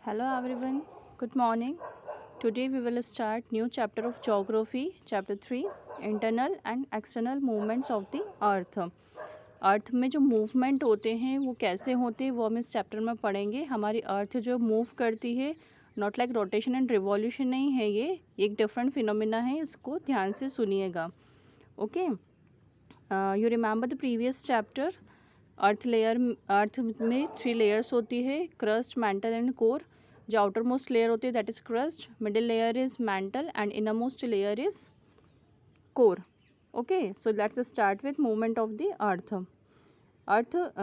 Hello everyone, good morning. Today we will start new chapter of geography, chapter 3, internal and external movements of the earth. अर्थ में जो movement होते हैं वो कैसे होते हैं वो हम इस चैप्टर में पढ़ेंगे. हमारी अर्थ जो मूव करती है, not like rotation and revolution नहीं है, ये एक डिफरेंट फिनोमिना है. इसको ध्यान से सुनिएगा. Okay, you remember the previous chapter. Earth में 3 लेयर्स होती है, क्रस्ट, मैंटल एंड कोर. जो आउटर मोस्ट लेयर होती है that is crust, middle layer is mantle and inner most layer is core. Okay, so let's start with movement of the earth.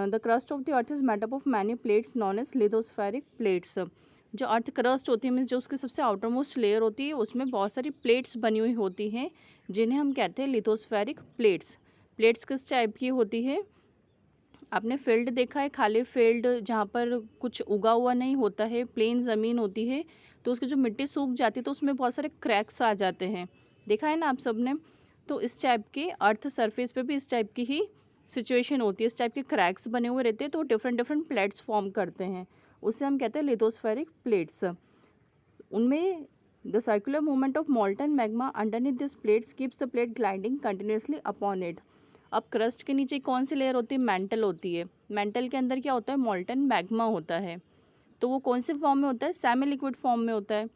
The crust of the earth is made up of many plates known as lithospheric plates. जो earth crust होती है means जो उसकी सबसे outer most layer होती है उसमें बहुत सारी प्लेट्स बनी हुई होती हैं जिन्हें हम कहते हैं लिथोस्फेरिक प्लेट्स. प्लेट्स किस टाइप की होती है? आपने फील्ड देखा है, खाली फील्ड जहाँ पर कुछ उगा हुआ नहीं होता है, प्लेन ज़मीन होती है, तो उसकी जो मिट्टी सूख जाती है तो उसमें बहुत सारे क्रैक्स आ जाते हैं. देखा है ना आप सब ने? तो इस टाइप के अर्थ सरफेस पे भी इस टाइप की ही सिचुएशन होती है. इस टाइप के क्रैक्स बने हुए रहते हैं तो डिफरेंट डिफरेंट प्लेट्स फॉर्म करते हैं, उससे हम कहते हैं लिथोस्फेरिक प्लेट्स. उनमें the circular movement of मॉल्टन magma underneath this plates keeps the plate gliding continuously upon it. अब क्रस्ट के नीचे कौन सी लेयर होती है? मेंटल होती है. मेंटल के अंदर क्या होता है? मॉल्टन मैग्मा होता है. तो वो कौन से फॉर्म में होता है? सेमी लिक्विड फॉर्म में होता है.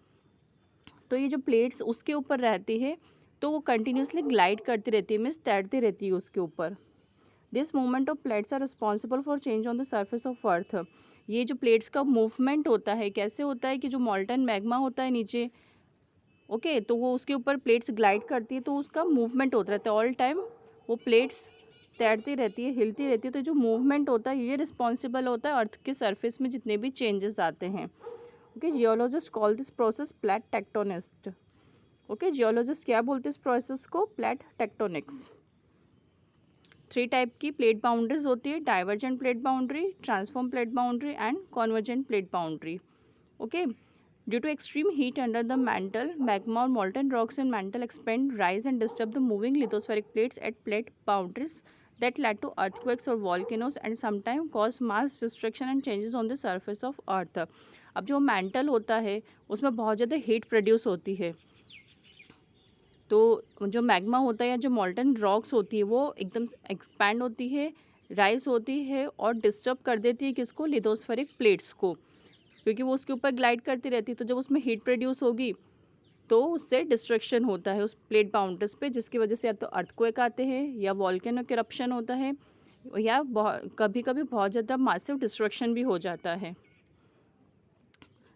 तो ये जो प्लेट्स उसके ऊपर रहती है तो वो कंटिन्यूसली ग्लाइड करती रहती है, मीन्स तैरती रहती है उसके ऊपर. This movement of plates are responsible for change on the surface of earth. ये जो प्लेट्स का मूवमेंट होता है कैसे होता है कि जो मॉल्टन मैग्मा होता है नीचे, ओके, तो वो उसके ऊपर प्लेट्स ग्लाइड करती है तो उसका मूवमेंट होता रहता है ऑल टाइम. वो प्लेट्स तैरती रहती है, हिलती रहती है, तो जो मूवमेंट होता है ये रिस्पॉन्सिबल होता है अर्थ के सरफेस में जितने भी चेंजेस आते हैं. Okay, geologist call this process plate tectonist. Okay, geologist क्या बोलते हैं इस प्रोसेस को? Plate tectonics. 3 टाइप की प्लेट बाउंड्रीज होती है, divergent plate boundary, transform plate boundary and convergent plate boundary. Okay, due to extreme heat under the mantle, magma or molten rocks in mantle expand, rise and disturb the moving lithospheric plates at plate boundaries that led to earthquakes or volcanoes and sometimes cause mass destruction and changes on the surface of earth. अब जो mantle होता है उसमें बहुत ज़्यादा heat produce होती है, तो जो मैग्मा होता है या जो मॉल्टन रॉक्स होती है वो एकदम एक्सपैंड होती है, राइज होती है और डिस्टर्ब कर देती है किसको? लिथोस्फेरिक प्लेट्स को, क्योंकि वो उसके ऊपर ग्लाइड करती रहती है. तो जब उसमें हीट प्रोड्यूस होगी तो उससे डिस्ट्रक्शन होता है उस प्लेट बाउंड्रीज पे, जिसकी वजह से या तो अर्थक्वेक आते हैं या वॉल्केनो इरप्शन होता है या कभी कभी बहुत ज़्यादा मासिव डिस्ट्रक्शन भी हो जाता है.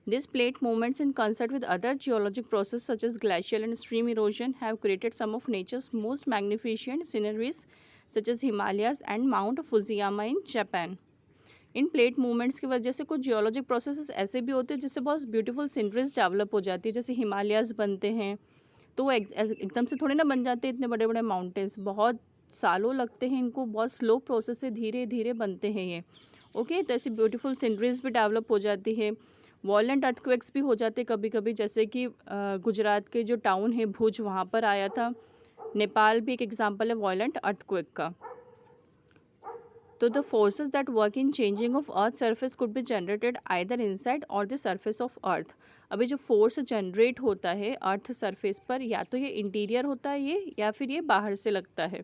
These plate movements in concert with other geologic processes such as glacial and stream erosion have created some of nature's most magnificent sceneries such as Himalayas and Mount Fujiyama in Japan. In plate movements की वजह से कुछ geologic processes ऐसे भी होते हैं जिससे बहुत ब्यूटीफुल सीनरीज डेवलप हो जाती है, जैसे हिमालयाज बनते हैं. तो वो एकदम से थोड़ी ना बन जाते हैं इतने बड़े बड़े माउंटेन्स, बहुत सालों लगते हैं इनको, बहुत स्लो प्रोसेस से धीरे धीरे बनते हैं ये. ओके, तो ऐसी ब्यूटीफुल सीनरीज भी डेवलप हो जाती है. वॉयलेंट अर्थक्वेक्स भी हो जाते कभी कभी, जैसे कि गुजरात के जो टाउन है भुज, वहाँ पर आया था. नेपाल भी एक एग्जाम्पल है वॉयलेंट अर्थक्वेक का. तो the forces that work in changing of earth surface could be generated either inside और द सरफेस ऑफ अर्थ. अभी जो फोर्स जनरेट होता है अर्थ सरफेस पर, या तो ये इंटीरियर होता है ये, या फिर ये बाहर से लगता है.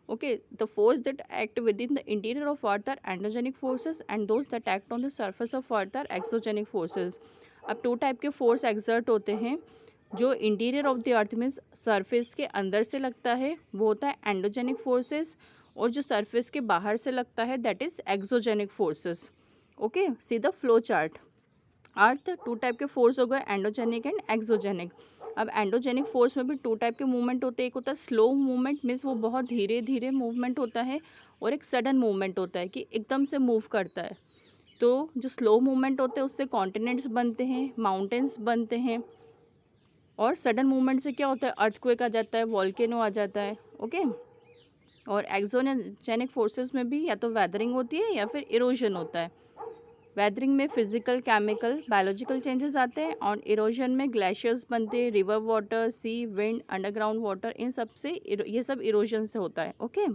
Okay, the force that act within the interior of earth are endogenic forces and those that act on the surface of earth are exogenic forces. अब 2 टाइप के फोर्स एक्सर्ट होते हैं. जो interior of the earth means surface के अंदर से लगता है वो होता है एंडोजेनिक फोर्सेस, और जो सरफेस के बाहर से लगता है that is exogenic forces. Okay, see the flow chart. Earth 2 type के फोर्स हो गए, एंडोजेनिक एंड एक्सोजेनिक. अब एंडोजेनिक फोर्स में भी 2 टाइप के मूवमेंट होते हैं. एक होता है स्लो मूवमेंट, मीन्स वो बहुत धीरे धीरे मूवमेंट होता है, और एक सडन मूवमेंट होता है कि एकदम से मूव करता है. तो जो स्लो मूवमेंट होते हैं उससे कॉन्टिनेंट्स बनते हैं, माउंटेन्स बनते हैं, और सडन मूवमेंट से क्या होता है? अर्थक्वेक आ जाता है, वॉल्केनो आ जाता है. ओके, और एक्सोजेनिक फोर्सेस में भी या तो वेदरिंग होती है या फिर इरोजन होता है. वेदरिंग में फिजिकल, केमिकल, बायोलॉजिकल चेंजेस आते हैं, और इरोजन में ग्लेशियर्स बनते हैं, रिवर वाटर, सी, विंड, अंडरग्राउंड वाटर, इन सब से ये सब इरोजन से होता है. Okay,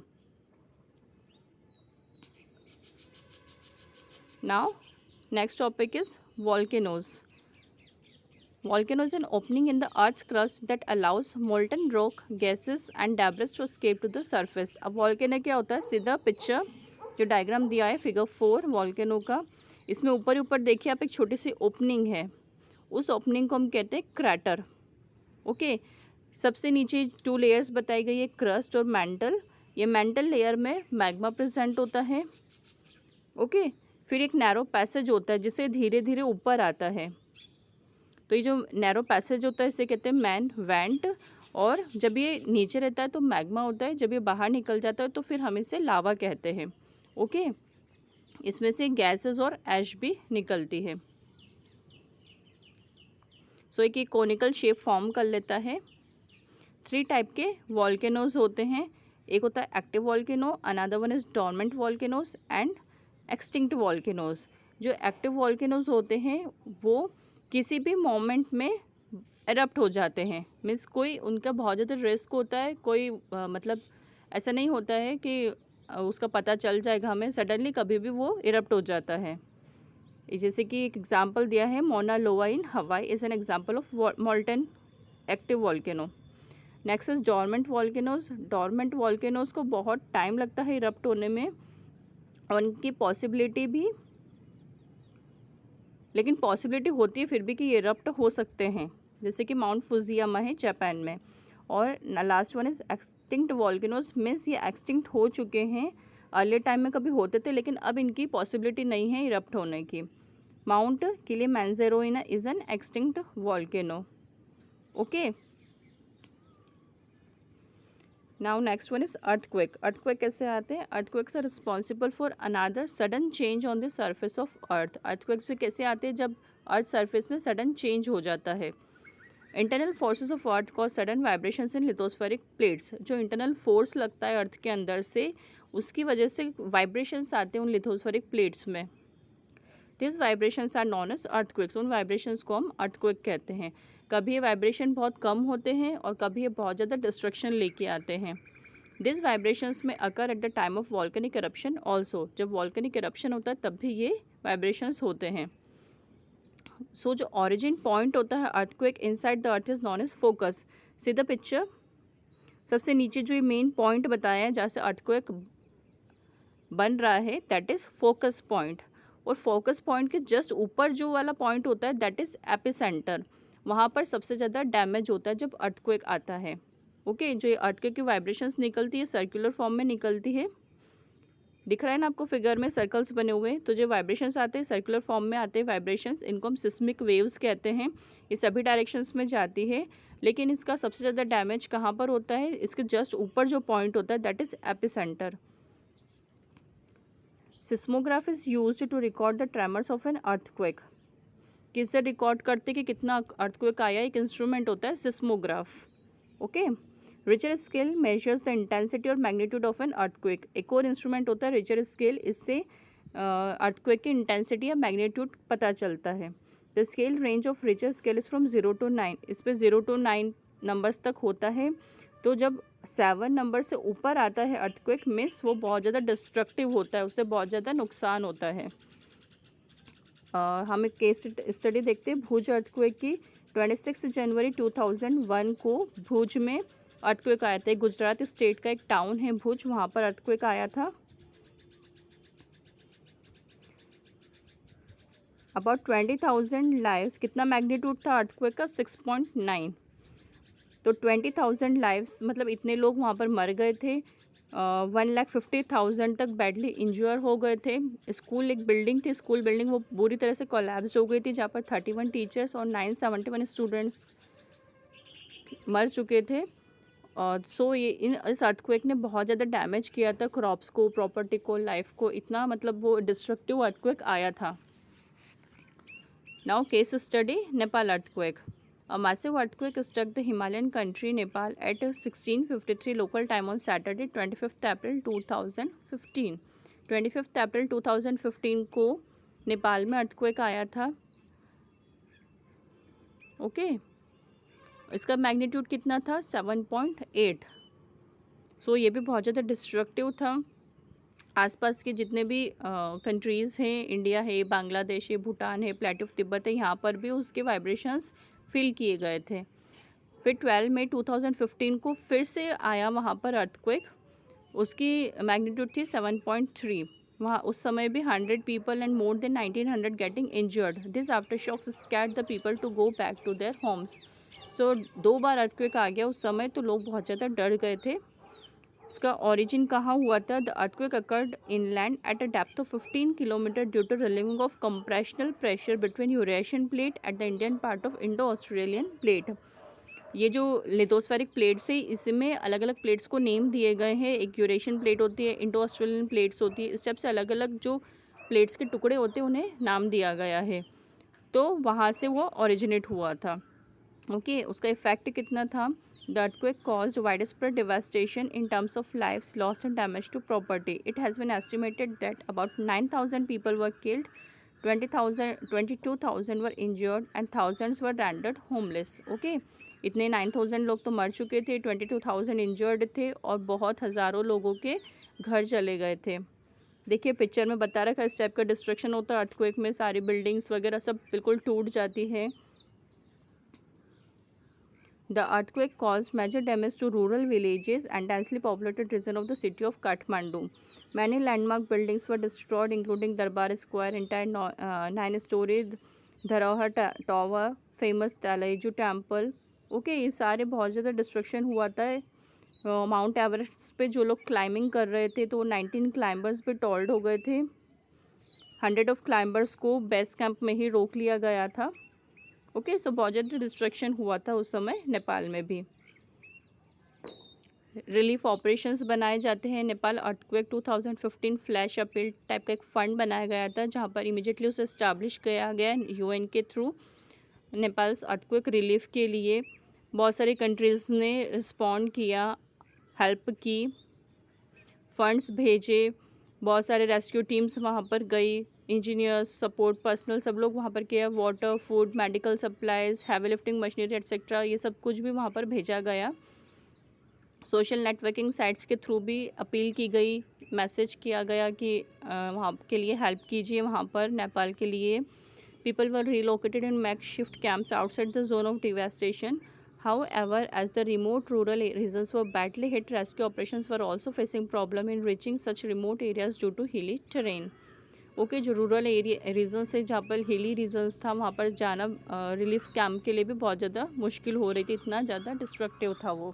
now next topic is volcanoes. Volcano is an opening in the earth's crust that allows molten rock, gases and debris to escape to the surface. अब volcano क्या होता है, सीधा पिक्चर जो डायग्राम दिया है फिगर 4 वॉल्केनो का, इसमें ऊपर ऊपर देखिए आप एक छोटी सी ओपनिंग है, उस ओपनिंग को हम कहते हैं क्रैटर। ओके, सबसे नीचे 2 लेयर्स बताई गई है, क्रस्ट और मेंटल। ये मेंटल लेयर में मैग्मा प्रेजेंट होता है। ओके, फिर एक नैरो पैसेज होता है जिससे धीरे धीरे ऊपर आता है, तो ये जो नैरो पैसेज होता है इसे कहते हैं मैन वेंट। और जब ये नीचे रहता है तो मैग्मा होता है, जब ये बाहर निकल जाता है तो फिर हम इसे लावा कहते हैं। ओके, इसमें से गैसेस और ऐश भी निकलती है। सो एक कोनिकल शेप फॉर्म कर लेता है। 3 टाइप के वॉल्केनोज होते हैं, एक होता है active volcano, another one is dormant volcanoes and extinct volcanoes. जो एक्टिव वॉल्केनोज होते हैं वो किसी भी मोमेंट में एरप्ट हो जाते हैं, मीन्स कोई उनका बहुत ज़्यादा रिस्क होता है, कोई मतलब ऐसा नहीं होता है कि उसका पता चल जाएगा हमें, सडनली कभी भी वो इरप्ट हो जाता है। जैसे कि एक एग्जांपल दिया है, मोना लोआ इन हवाई is an example of molten active volcano. Next is dormant volcanoes. Dormant volcanoes को बहुत टाइम लगता है इरप्ट होने में, और उनकी पॉसिबिलिटी भी, लेकिन पॉसिबिलिटी होती है फिर भी कि ये इरप्ट हो सकते हैं, जैसे कि माउंट फुजियामा है जापान में। और last one is extinct volcanoes, means ये एक्सटिंक्ट हो चुके हैं, अर्ली टाइम में कभी होते थे लेकिन अब इनकी पॉसिबिलिटी नहीं है इरप्ट होने की। Mount Kilimanjaro is an extinct volcano. Okay, now next one is earthquake. Earthquake कैसे आते हैं? Earthquakes are responsible for another sudden change on the surface of earth. Earthquakes भी कैसे आते हैं? जब अर्थ सरफेस में सडन चेंज हो जाता है। Internal forces of earth cause sudden vibrations in lithospheric plates. जो इंटरनल फोर्स लगता है अर्थ के अंदर से, उसकी वजह से वाइब्रेशंस आते हैं उन लिथोस्फेरिक प्लेट्स में। This vibrations are known as earthquakes. उन वाइब्रेशंस को हम अर्थक्वेक कहते हैं। कभी ये वाइब्रेशन बहुत कम होते हैं और कभी ये बहुत ज़्यादा डिस्ट्रक्शन लेके आते हैं। दिस वाइब्रेशंस में occur at the time of volcanic eruption also. जब वॉल्केनिक इरप्शन होता है तब भी ये वाइब्रेशंस होते हैं। सो जो ऑरिजिन पॉइंट होता है earthquake inside the earth is known as focus. See the picture, सबसे नीचे जो ये मेन पॉइंट बताया है जहाँ से अर्थक्वेक बन रहा है दैट इज फोकस पॉइंट। और फोकस पॉइंट के जस्ट ऊपर जो वाला पॉइंट होता है दैट इज एपिसेंटर। वहाँ पर सबसे ज़्यादा डैमेज होता है जब अर्थक्वेक आता है। ओके, जो ये अर्थक्वेक की वाइब्रेशंस निकलती है सर्कुलर फॉर्म में निकलती है, दिख रहा है ना आपको फिगर में सर्कल्स बने हुए। तो जो वाइब्रेशंस आते हैं सर्कुलर फॉर्म में आते हैं वाइब्रेशंस, इनको हम सिस्मिक वेव्स कहते हैं। ये सभी डायरेक्शंस में जाती है, लेकिन इसका सबसे ज़्यादा डैमेज कहाँ पर होता है? इसके जस्ट ऊपर जो पॉइंट होता है that is epicentre. Seismograph is used to record the tremors of an earthquake. किससे रिकॉर्ड करते कि कितना अर्थक्वेक आया? एक इंस्ट्रूमेंट होता है seismograph. Okay, Richter scale measures the intensity और मैग्नीट्यूड ऑफ एन अर्थक्वेक। एक और इंस्ट्रूमेंट होता है रिचर स्केल, इससे अर्थक्वेक की इंटेंसिटी या मैग्नीट्यूड पता चलता है। The scale range of Richter scale is from 0 to 9। इस पर 0 to 9 नंबर्स तक होता है। तो जब 7 नंबर से ऊपर आता है अर्थक्वेक मीन्स वो बहुत ज़्यादा डिस्ट्रक्टिव होता है, उससे बहुत ज़्यादा नुकसान होता है। हम एक केस स्टडी देखते हैं भुज अर्थक्वेक की। 26 जनवरी 2001 को भुज में अर्थक्वेक आया था। गुजरात स्टेट का एक टाउन है भुज, वहाँ पर अर्थक्वेक आया था। About 20,000 lives. कितना मैग्नीट्यूड था अर्थक्वेक का? 6.9। तो 20,000 लाइव्स मतलब इतने लोग वहाँ पर मर गए थे। 1,50,000 तक बैडली इंज्योर हो गए थे। स्कूल एक बिल्डिंग थी, स्कूल बिल्डिंग वो बुरी तरह से कोलैप्स हो गई थी, जहाँ पर 31 टीचर्स और 971 स्टूडेंट्स मर चुके थे। और सो ये इस अर्थक्वेक ने बहुत ज़्यादा डैमेज किया था क्रॉप्स को, प्रॉपर्टी को, लाइफ को, इतना मतलब वो डिस्ट्रक्टिव अर्थक्वेक आया था। Now case study Nepal earthquake. A massive earthquake struck the Himalayan country Nepal at 16:53 local time on Saturday 25th April 2015। 25th April 2015 को नेपाल में अर्थक्वेक आया था। ओके, इसका मैग्नीट्यूड कितना था? 7.8। सो ये भी बहुत ज़्यादा डिस्ट्रक्टिव था। आसपास के जितने भी कंट्रीज़ हैं, इंडिया है, बांग्लादेश है, भूटान है, प्लेट ऑफ तिब्बत है, यहाँ पर भी उसके वाइब्रेशंस फील किए गए थे। फिर 12 मई 2015 को फिर से आया वहाँ पर अर्थक्वेक, उसकी मैग्नीट्यूड थी 7.3। वहाँ उस समय भी 100 people and more than 1900 getting injured. This aftershocks scared the people to go back to their homes. So 2 बार अर्थक्वेक आ गया उस समय, तो लोग बहुत ज़्यादा डर गए थे। इसका ओरिजिन कहाँ हुआ था? The earthquake occurred inland at a depth of 15 kilometre due to relieving of compressional pressure between Eurasian plate at the Indian part of Indo Australian plate. ये जो लिथोस्फेरिक प्लेट्स है, इसमें अलग अलग प्लेट्स को नेम दिए गए हैं। एक यूरेशियन प्लेट होती है, इंडो ऑस्ट्रेलियन प्लेट्स होती है। इस टाइप से अलग अलग जो प्लेट्स के टुकड़े होते हैं उन्हें नाम दिया गया है। तो वहाँ से वो ओरिजिनेट हुआ था। ओके, उसका इफेक्ट कितना था? The earthquake caused wide spread devastation in terms of lives lost and damage to property. It has been estimated that about 9,000 people were killed, 22,000 were injured and thousands were rendered homeless. Okay, इतने 9,000 लोग तो मर चुके थे, 22,000 injured थे और बहुत हज़ारों लोगों के घर चले गए थे। देखिए पिक्चर में बता रखा है इस टाइप का डिस्ट्रक्शन होता है अर्थक्वेक में। सारी बिल्डिंग्स वगैरह सब बिल्कुल टूट जाती है। The earthquake caused major damage to rural villages and densely populated region of the city of Kathmandu. Many landmark buildings were destroyed, including Darbar Square, entire 9-story Dharohar Tower, famous Taleju Temple. Okay, ये सारे बहुत ज़्यादा destruction हुआ था। Mount Everest पे जो लोग climbing कर रहे थे तो 19 क्लाइंबर्स पे टॉल्ड हो गए थे। 100 ऑफ क्लाइंबर्स को बेस कैंप में ही रोक लिया गया था। ओके, सो बहुत ज़्यादा डिस्ट्रक्शन हुआ था उस समय नेपाल में भी। रिलीफ ऑपरेशंस बनाए जाते हैं। Nepal earthquake 2015 flash appeal type का एक फ़ंड बनाया गया था, जहाँ पर इमीडिएटली उसे इस्टेब्लिश किया गया यूएन के थ्रू नेपाल अर्थक्वेक रिलीफ के लिए। बहुत सारी कंट्रीज़ ने रिस्पॉन्ड किया, हेल्प की, फंड्स भेजे, बहुत सारे रेस्क्यू टीम्स वहाँ पर गई, इंजीनियर्स, सपोर्ट पर्सनल सब लोग वहाँ पर किया। Water, food, medical supplies, heavy lifting machinery etcetera, ये सब कुछ भी वहाँ पर भेजा गया। सोशल नेटवर्किंग साइट्स के थ्रू भी अपील की गई, मैसेज किया गया कि वहाँ के लिए हेल्प कीजिए। वहाँ पर नेपाल के लिए people were relocated in makeshift camps outside the zone of devastation. However, as the remote rural regions were badly hit, rescue operations were also facing problem in reaching such remote areas due to hilly terrain. Okay, जो rural area regions थे, जहाँ पर हिली regions था, वहाँ पर जाना relief camp के लिए भी बहुत ज़्यादा मुश्किल हो रही थी, इतना ज़्यादा डिस्ट्रक्टिव था वो।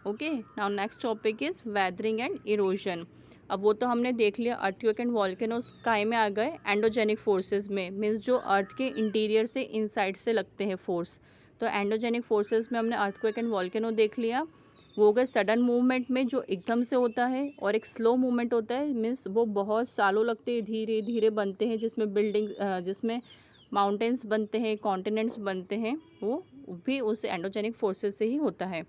Okay, now next topic is weathering and erosion. अब वो तो हमने देख लिया, अर्थक्वेक एंड वॉल्केनोज काय में आ गए? एंडोजेनिक फोर्सेस में, मीन्स जो अर्थ के इंटीरियर से इनसाइड से लगते हैं फोर्स। तो एंडोजेनिक फोर्सेस में हमने अर्थक्वेक एंड वॉल्केनो देख लिया। वो हो गए सडन मूवमेंट में जो एकदम से होता है, और एक स्लो मूवमेंट होता है, मीन्स वो बहुत सालों लगते हैं, धीरे धीरे बनते हैं, जिसमें जिसमें माउंटेन्स बनते हैं, कॉन्टिनेंट्स बनते हैं, वो भी उस एंडोजेनिक फोर्सेस से ही होता है।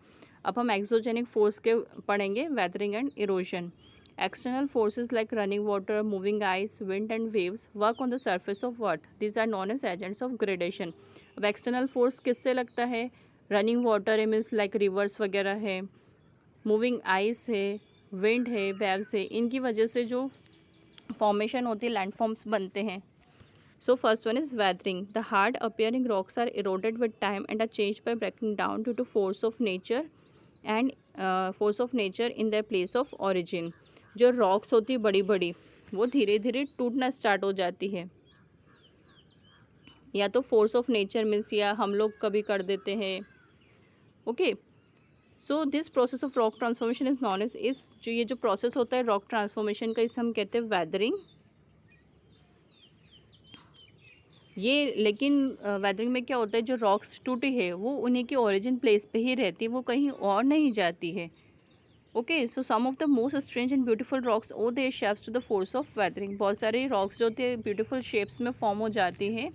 अब हम एक्सोजेनिक फोर्स के पढ़ेंगे, weathering and erosion. External forces like running water, moving ice, wind and waves work on the surface of earth. These are known as agents of gradation. अब external force किससे लगता है? Running water है, means like reverse वगैरह है, moving ice है, wind है, waves है, इनकी वजह से जो फॉर्मेशन होती है, लैंडफॉर्म्स बनते हैं। So first one is weathering. The hard appearing rocks are eroded with time and are changed by breaking down due to force of nature and force of nature in their place of origin. जो rocks होती है बड़ी बड़ी, वो धीरे धीरे टूटना start हो जाती है, या तो फोर्स ऑफ नेचर मीन्स या हम लोग कभी कर देते हैं। Okay, so this process of rock transformation is known as, इस जो ये जो प्रोसेस होता है रॉक ट्रांसफॉर्मेशन का, इसे हम कहते हैं वेदरिंग। ये लेकिन वेदरिंग में क्या होता है, जो रॉक्स टूटी है वो उन्हीं की ओरिजिन प्लेस पे ही रहती है, वो कहीं और नहीं जाती है। Okay, so some of the most strange and beautiful rocks owe their shapes to the force of weathering. बहुत सारे रॉक्स जो होते हैं ब्यूटीफुल शेप्स में फॉर्म हो जाती हैं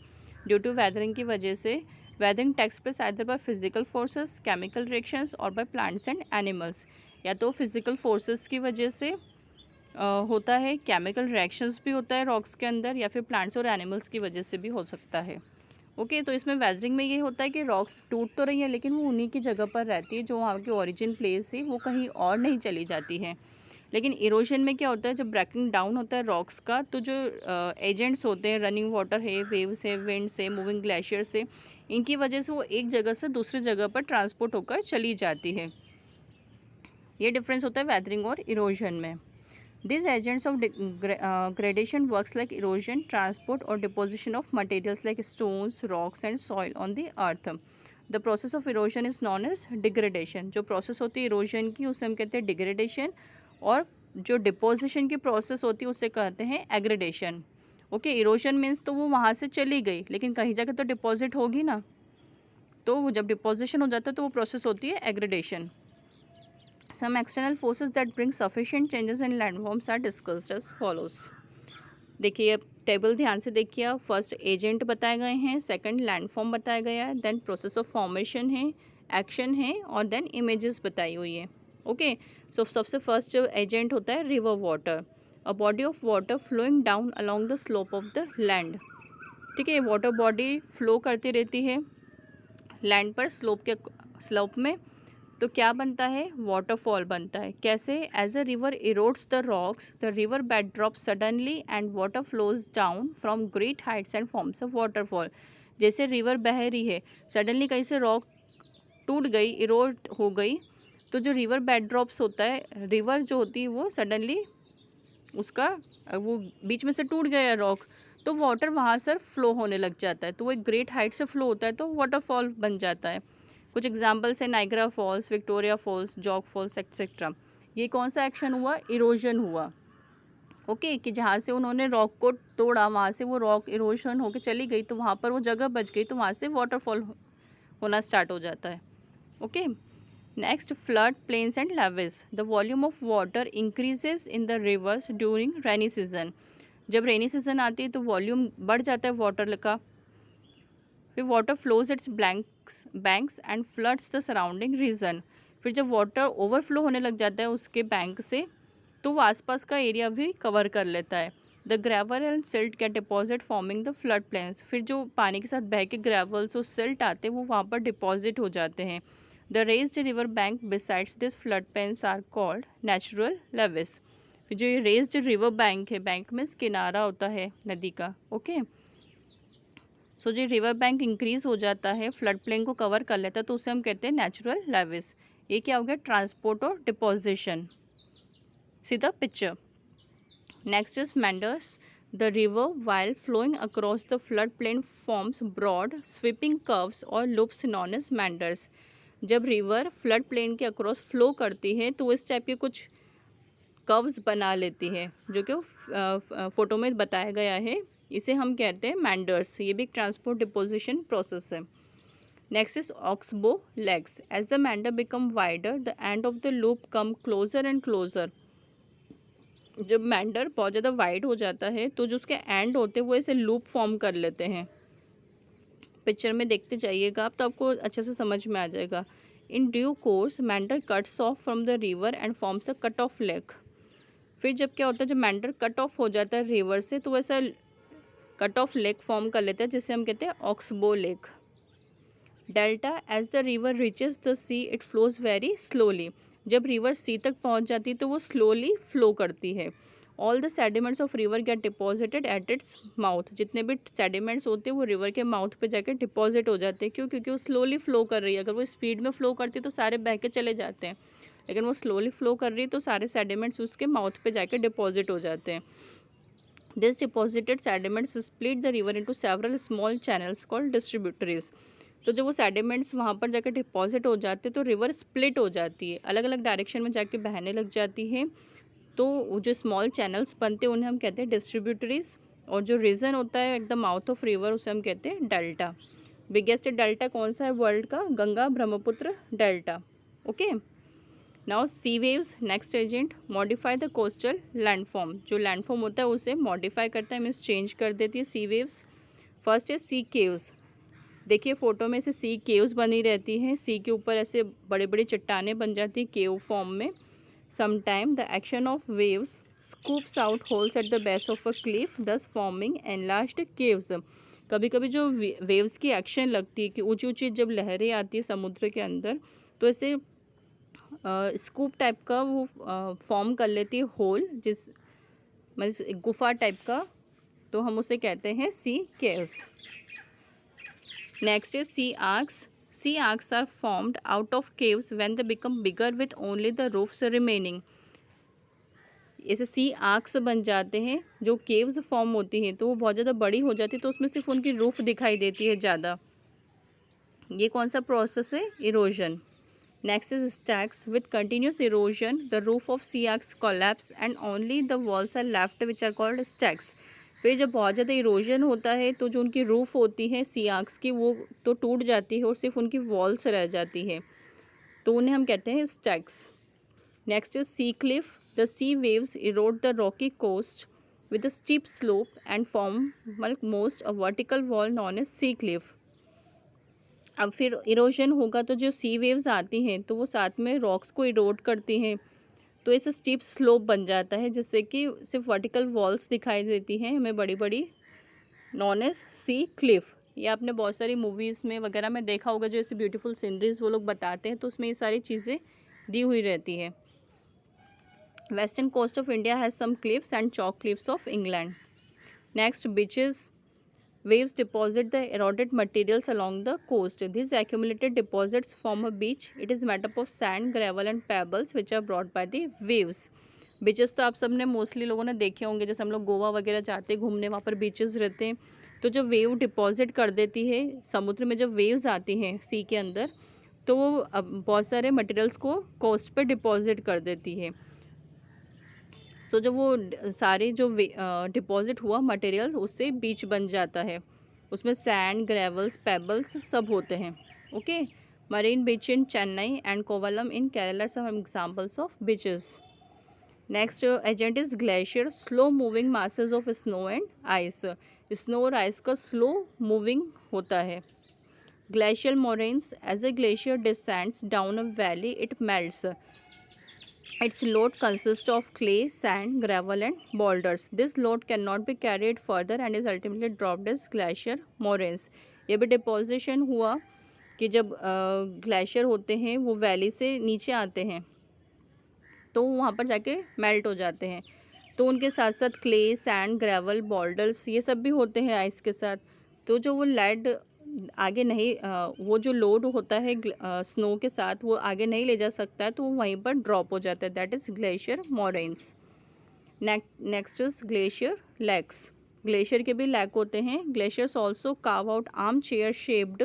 ड्यू टू वेदरिंग की वजह से। Weathering takes place either by physical forces, chemical reactions और बाय प्लांट्स एंड एनिमल्स। या तो फिजिकल फोर्सेस की वजह से होता है, केमिकल रिएक्शंस भी होता है रॉक्स के अंदर, या फिर प्लांट्स और एनिमल्स की वजह से भी हो सकता है। ओके, तो इसमें वेदरिंग में ये होता है कि रॉक्स टूट तो रही है लेकिन वो उन्हीं की जगह पर रहती है, जो वहाँ की ओरिजिन प्लेस है वो कहीं और नहीं चली जाती है। लेकिन इरोजन में क्या होता है, जब ब्रेकिंग डाउन होता है रॉक्स का, तो जो एजेंट्स होते हैं, रनिंग वाटर है, वेव्स है, विंड से, मूविंग ग्लेशियर से, इनकी वजह से वो एक जगह से दूसरी जगह पर ट्रांसपोर्ट होकर चली जाती है। ये डिफरेंस होता है वेदरिंग और इरोजन में। These agents of gradation works like erosion, transport or deposition of materials like stones, rocks and soil on the earth. The process of erosion is known as degradation. जो process होती है erosion की उसे हम कहते हैं degradation, और जो deposition की process होती है उसे कहते हैं aggradation. ओके, erosion means तो वो वहाँ से चली गई, लेकिन कहीं जाकर तो deposit होगी ना, तो वो जब deposition हो जाता है तो वो process होती है aggradation. Some external forces that bring sufficient changes in landforms are discussed as follows. देखिए अब टेबल ध्यान से देखिए, आप फर्स्ट एजेंट बताए गए हैं, सेकंड लैंडफॉर्म बताया गया है, देन प्रोसेस ऑफ फॉर्मेशन है, एक्शन है, और देन इमेजेस बताई हुई है। ओके, सो सबसे फर्स्ट जो एजेंट होता है river water, a body of water flowing down along the slope of the land. ठीक है, वाटर बॉडी फ्लो करती रहती है लैंड पर, स्लोप में, तो क्या बनता है, वाटरफॉल बनता है। कैसे, as a river erodes the rocks, the river bed drop suddenly and water flows down from great heights and forms of waterfall. जैसे रिवर बह रही है, सडनली कहीं से रॉक टूट गई, इरोड हो गई, तो जो रिवर बेड ड्रॉप्स होता है, रिवर जो होती है वो सडनली उसका वो बीच में से टूट गया रॉक, तो वाटर वहाँ से फ्लो होने लग जाता है, तो वो एक ग्रेट हाइट से फ्लो होता है, तो वाटरफॉल बन जाता है। कुछ एग्जाम्पल्स है Niagara Falls, Victoria Falls, Jog Falls etcetera. ये कौन सा एक्शन हुआ, इरोजन हुआ। ओके, कि जहाँ से उन्होंने रॉक को तोड़ा, वहाँ से वो रॉक इरोजन होकर चली गई, तो वहाँ पर वो जगह बच गई, तो वहाँ से वाटरफॉल होना स्टार्ट हो जाता है। Okay, next, flood plains and levees. The volume of water increases in the rivers during rainy season. जब रेनी सीजन आती है तो वॉल्यूम बढ़ जाता है वाटर का। फिर water flows it's banks and floods the surrounding reason. फिर जब वाटर ओवरफ्लो होने लग जाता है उसके बैंक से, तो वो आसपास का एरिया भी कवर कर लेता है। The gravel and silt get deposit forming the flood plains. फिर जो पानी के साथ बह के ग्रेवल्स और सिल्ट आते हैं वो वहाँ पर डिपॉजिट हो जाते हैं। The raised river bank besides this flood plains are called natural levees. फिर जो ये रेज्ड रिवर बैंक है, बैंक में किनारा होता है नदी का। ओके, सो जो रिवर बैंक इंक्रीज हो जाता है, फ्लड प्लेन को कवर कर लेता है, तो उसे हम कहते हैं नेचुरल लेविस। ये क्या हो गया, ट्रांसपोर्ट और डिपोजिशन। सीधा picture. Next is meanders. The river while flowing across the flood plain forms broad sweeping curves और लूप्स नॉन एज मेंडर्स। जब रिवर फ्लड प्लेन के अक्रॉस फ्लो करती है तो इस टाइप के कुछ कर्व्स बना लेती है, जो कि फोटो में बताया गया है, इसे हम कहते हैं मैंडर्स। ये भी एक ट्रांसपोर्ट डिपोजिशन प्रोसेस है। Next is oxbow lakes. As the meander become wider the end of the loop come closer and closer. जब मैंडर बहुत ज़्यादा वाइड हो जाता है तो जो उसके एंड होते हैं वो ऐसे लूप फॉर्म कर लेते हैं। पिक्चर में देखते जाइएगा आप, तो आपको अच्छे से समझ में आ जाएगा। In due course meander cuts off from the river and forms a cut off lake. फिर जब क्या होता है, जब मैंडर कट ऑफ हो जाता है रिवर से, तो वैसा कट ऑफ लेक फॉर्म कर लेते हैं, जिसे हम कहते हैं oxbow lake. Delta, as the river reaches the sea it flows very slowly. जब रिवर सी तक पहुंच जाती है तो वो स्लोली फ्लो करती है। All the sediments of river get deposited at its mouth. जितने भी सेडिमेंट्स होते हैं वो रिवर के माउथ पे जाकर डिपॉजिट हो जाते हैं। क्यों? क्योंकि वो स्लोली फ्लो कर रही है। अगर वो स्पीड में फ्लो करती तो सारे बह के चले जाते हैं, लेकिन वो स्लोली फ्लो कर रही है तो सारे सेडिमेंट्स उसके माउथ पे जाकर डिपॉजिट हो जाते हैं। This deposited sediments split the river into several small channels called distributaries. तो जब वो सेडिमेंट्स वहाँ पर जाकर डिपॉजिट हो जाते हैं तो रिवर स्प्लिट हो जाती है, अलग अलग डायरेक्शन में जाके बहने लग जाती है। तो जो स्मॉल चैनल्स बनते हैं उन्हें हम कहते हैं डिस्ट्रीब्यूटरीज। और जो रीजन होता है at the mouth of river उसे हम कहते हैं डेल्टा। बिगेस्ट डेल्टा कौन सा है वर्ल्ड का? Ganga Brahmaputra delta. Okay, now see waves. Next agent, modify the coastal landform. जो लैंडफॉर्म होता है उसे मॉडिफाई करता है, मीन्स चेंज कर देती है सी वेव्स। फर्स्ट है सी केव्स। देखिए फोटो में से सी केव्स बनी रहती हैं, सी के ऊपर ऐसे बड़े बड़ी चट्टानें बन जाती हैं केव फॉर्म में। Sometime the action of waves scoops out holes at the base of a cliff दस फॉर्मिंग एनलार्ज्ड केव्स। कभी कभी जो वेव्स की एक्शन लगती है कि ऊंची ऊंची जब लहरें आती है समुद्र के अंदर, तो ऐसे स्कूप टाइप का वो फॉर्म कर लेती है होल, जिस मतलब गुफा टाइप का, तो हम उसे कहते हैं sea caves. Next is sea arches. Sea arches are formed out of caves when they become bigger with only the roofs remaining. ऐसे सी आर्क्स बन जाते हैं, जो केव्स फॉर्म होती हैं तो वो बहुत ज़्यादा बड़ी हो जाती है, तो उसमें सिर्फ उनकी रूफ दिखाई देती है ज़्यादा। ये कौन सा प्रोसेस है? Erosion. Next is stacks. With continuous erosion the roof of sea arches collapse and only the walls are left which are called stacks. फिर जब बहुत ज़्यादा इरोजन होता है तो जो उनकी रूफ होती है सी आर्क्स की, वो तो टूट जाती है और सिर्फ उनकी वॉल्स रह जाती है, तो उन्हें हम कहते हैं stacks. Next is sea cliff. The sea waves erode the rocky coast with a steep slope and form almost a vertical wall known as sea cliff. अब फिर इरोजन होगा तो जो सी वेव्स आती हैं तो वो साथ में रॉक्स को इरोड करती हैं, तो ऐसे स्टीप स्लोप बन जाता है जिससे कि सिर्फ वर्टिकल वॉल्स दिखाई देती हैं हमें बड़ी बड़ी, नॉन एज सी क्लिफ। ये आपने बहुत सारी मूवीज़ में वगैरह में देखा होगा, जो ऐसी ब्यूटीफुल सीनरीज वो लोग बताते हैं तो उसमें ये सारी चीज़ें दी हुई रहती है। Western coast of India has some cliffs and chalk cliffs of England. Next, beaches. Waves deposit the eroded materials along the coast. These accumulated deposits form a beach. It is made up of sand, gravel and pebbles which are brought by the waves. Beaches तो आप सब ने mostly लोगों ने देखे होंगे, जैसे हम लोग गोवा वगैरह जाते हैं घूमने, वहाँ पर बीचेस रहते हैं, तो जो वेव डिपॉजिट कर देती है समुद्र में, जब वेव्स आती हैं सी के अंदर, तो वो बहुत सारे मटेरियल्स को कोस्ट पे डिपॉजिट कर देती है। तो जब वो सारे जो डिपॉजिट हुआ मटेरियल उससे बीच बन जाता है, उसमें सैंड, ग्रेवल्स, पेबल्स सब होते हैं। Okay, Marine Beach in Chennai and Kovalam in Kerala some examples of beaches. Next agent is glacier. Slow moving masses of snow and ice. Snow और आइस का स्लो मूविंग होता है। Glacial moraines. As a glacier descends down a valley it melts. Its load consists of clay, sand, gravel and boulders. This load cannot be carried further and is ultimately dropped as glacier moraines. ये भी deposition हुआ कि जब glacier होते हैं वो valley से नीचे आते हैं तो वहाँ पर जाके मेल्ट हो जाते हैं, तो उनके साथ साथ क्ले, सैंड, ग्रेवल, बॉल्डर्स ये सब भी होते हैं आइस के साथ। तो जो वो लैड आगे नहीं वो जो लोड होता है स्नो के साथ वो आगे नहीं ले जा सकता है, तो वो वहीं पर ड्रॉप हो जाता है। That is glacier moraines. Next is glacier lakhs. Glacier के भी लैक होते हैं। Glaciers also carve out arm chair shaped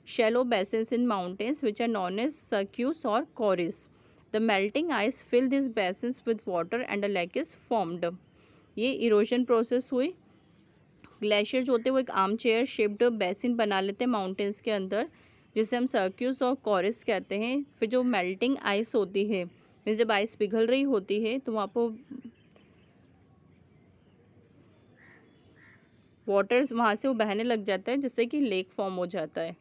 shallow basins in mountains which are known as cirques or corries. The melting ice fill these basins with water and a lake is formed. ये erosion process हुई। Glacier जो होते हैं वो एक arm chair shaped basin बना लेते हैं माउंटेन्स के अंदर, जिसे हम सर्क्यूस और कॉरिस कहते हैं। फिर जो मेल्टिंग आइस होती है, जब आइस पिघल रही होती है तो वहाँ पर वाटर्स वहाँ से वो बहने लग जाता है जिससे कि लेक फॉर्म हो जाता है।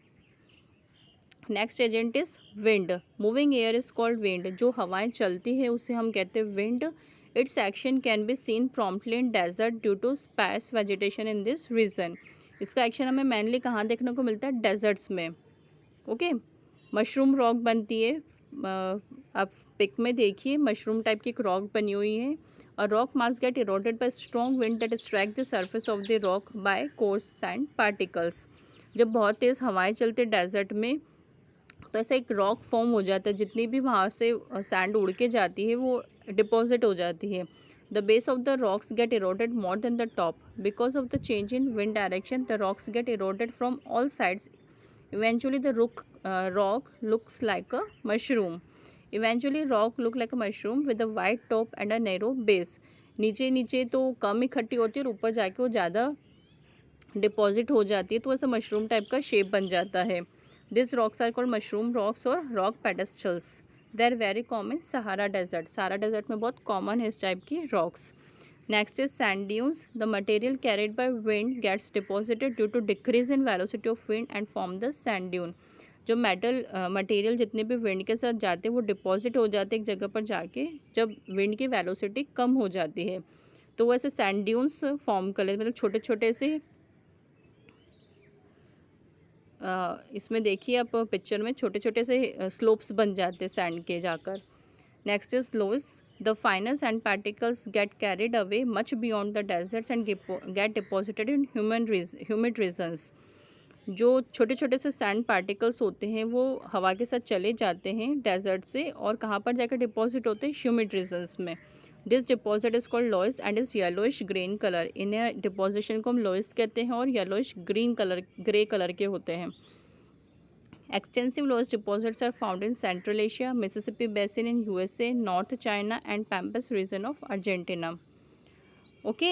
Next agent is wind. Moving air is called wind. जो हवाएं चलती है उसे हम कहते हैं wind. Its action can be seen promptly in desert due to sparse vegetation in this region. इसका एक्शन हमें मेनली कहाँ देखने को मिलता है? डेजर्ट्स में। ओके, मशरूम रॉक बनती है। आप पिक में देखिए मशरूम टाइप की एक रॉक बनी हुई है। और rock mass get eroded by strong wind that strike the surface of the rock by coarse sand particles. जब बहुत तेज़ हवाएं चलती डेजर्ट में तो ऐसा एक रॉक फॉर्म हो जाता है, जितनी भी वहाँ से सैंड उड़ के जाती है वो डिपॉजिट हो जाती है। The base of the rocks get eroded more than the top because of the change in wind direction. The rocks get eroded from all sides. Eventually the rock looks like a mushroom. Eventually rock look like a mushroom with a wide top and a narrow base. नीचे नीचे तो कम इकट्ठी होती है और ऊपर जाके वो ज़्यादा डिपॉजिट हो जाती है, तो ऐसा मशरूम टाइप का शेप बन जाता है। This rocks are called mushroom rocks और rock pedestals. They are very common Sahara desert. Sahara desert में बहुत कॉमन है इस टाइप की rocks. Next is sand dunes. The material carried by wind gets deposited due to decrease in velocity of wind and form the sand dune. जो material जितने भी wind के साथ जाते हैं वो डिपॉजिट हो जाते हैं एक जगह पर जाके, जब विंड की वेलोसिटी कम हो जाती है तो वो ऐसे सैंड ड्यून्स फॉर्म कर लेते, मतलब छोटे छोटे से। इसमें देखिए आप पिक्चर में छोटे छोटे से स्लोप्स बन जाते हैं सैंड के जाकर। Next is loess. The finer sand particles get carried away much beyond the deserts and get deposited in humid regions. जो छोटे छोटे से सैंड पार्टिकल्स होते हैं वो हवा के साथ चले जाते हैं डेजर्ट से, और कहाँ पर जाकर डिपॉजिट होते हैं? ह्यूमिड रीजन्स में. This deposit is called लॉइस and is yellowish green colour. इन्हें डिपॉजिशन को हम लॉइस कहते हैं और yellowish green colour, grey colour के होते हैं. Extensive loess deposits are found in Central Asia, Mississippi Basin in USA, North China and Pampas region of Argentina. Okay.